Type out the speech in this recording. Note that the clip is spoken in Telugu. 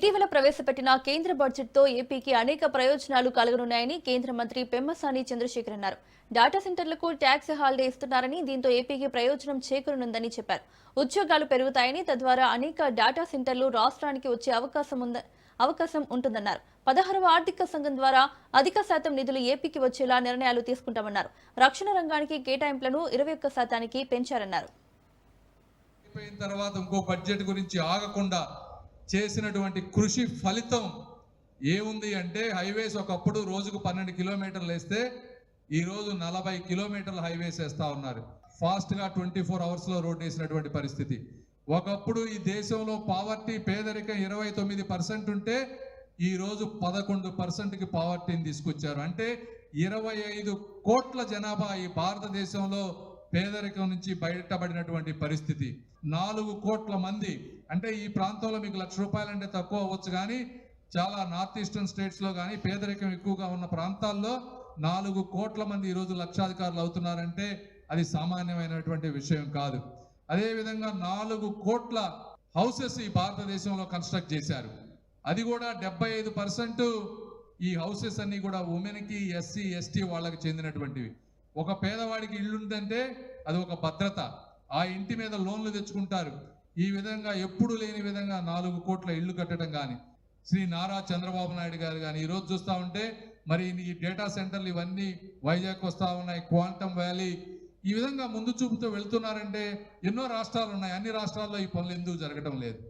ఇటీవల ప్రవేశపెట్టిన కేంద్ర బడ్జెట్తో ఏపీకి అనేక ప్రయోజనాలు కలగనున్నాయని కేంద్ర మంత్రి పెమ్మసాని చంద్రశేఖర్ అన్నారు. డాటా సెంటర్లకు ట్యాక్స్ హాలిడే ఇస్తున్నారని, దీంతో ఏపీకి ప్రయోజనం చేకూరనుందని చెప్పారు. ఉద్యోగాలు పెరుగుతాయని, తద్వారా అనేక డాటా సెంటర్లు రాష్ట్రానికి వచ్చే అవకాశం ఉంటుందన్నారు. 16వ ఆర్థిక సంఘం ద్వారా అధిక శాతం నిధులు ఏపీకి వచ్చేలా నిర్ణయాలు తీసుకుంటామన్నారు. రక్షణ రంగానికి కేటాయింపులను 21% పెంచారన్నారు. తర్వాత ఇంకో బడ్జెట్ గురించి ఆగకుండా చేసినటువంటి కృషి ఫలితం ఏముంది అంటే, హైవేస్ ఒకప్పుడు రోజుకు 12 కిలోమీటర్లు వేస్తే ఈరోజు 40 కిలోమీటర్ల హైవేస్ వేస్తా ఉన్నారు. ఫాస్ట్గా 24 అవర్స్లో రోడ్ వేసినటువంటి పరిస్థితి. ఒకప్పుడు ఈ దేశంలో పావర్టీ, పేదరికం 29% ఉంటే ఈరోజు 11%కి పావర్టీని తీసుకొచ్చారు. అంటే 25 కోట్ల జనాభా ఈ భారతదేశంలో పేదరికం నుంచి బయటపడినటువంటి పరిస్థితి. 4 కోట్ల మంది, అంటే ఈ ప్రాంతంలో మీకు ₹1,00,000 అంటే తక్కువ అవ్వచ్చు, కానీ చాలా నార్త్ ఈస్టర్న్ స్టేట్స్లో కానీ పేదరికం ఎక్కువగా ఉన్న ప్రాంతాల్లో 4 కోట్ల మంది ఈరోజు లక్షాధికారులు అవుతున్నారంటే అది సామాన్యమైనటువంటి విషయం కాదు. అదేవిధంగా 4 కోట్ల హౌసెస్ ఈ భారతదేశంలో కన్స్ట్రక్ట్ చేశారు. అది కూడా 75% ఈ హౌసెస్ అన్ని కూడా ఉమెన్కి, ఎస్సీ, ఎస్టీ వాళ్ళకి చెందినటువంటివి. ఒక పేదవాడికి ఇల్లు ఉందంటే అది ఒక భద్రత. ఆ ఇంటి మీద లోన్లు తెచ్చుకుంటారు. ఈ విధంగా ఎప్పుడు లేని విధంగా 4 కోట్ల ఇల్లు కట్టడం కానీ, శ్రీ నారా చంద్రబాబు నాయుడు గారు కానీ ఈరోజు చూస్తూ ఉంటే మరి ఈ డేటా సెంటర్లు ఇవన్నీ వైజాగ్ వస్తూ ఉన్నాయి, క్వాంటమ్ వ్యాలీ, ఈ విధంగా ముందు చూపుతూ వెళ్తున్నారంటే ఎన్నో రాష్ట్రాలు ఉన్నాయి. అన్ని రాష్ట్రాల్లో ఈ పనులు ఎందుకు జరగడం లేదు?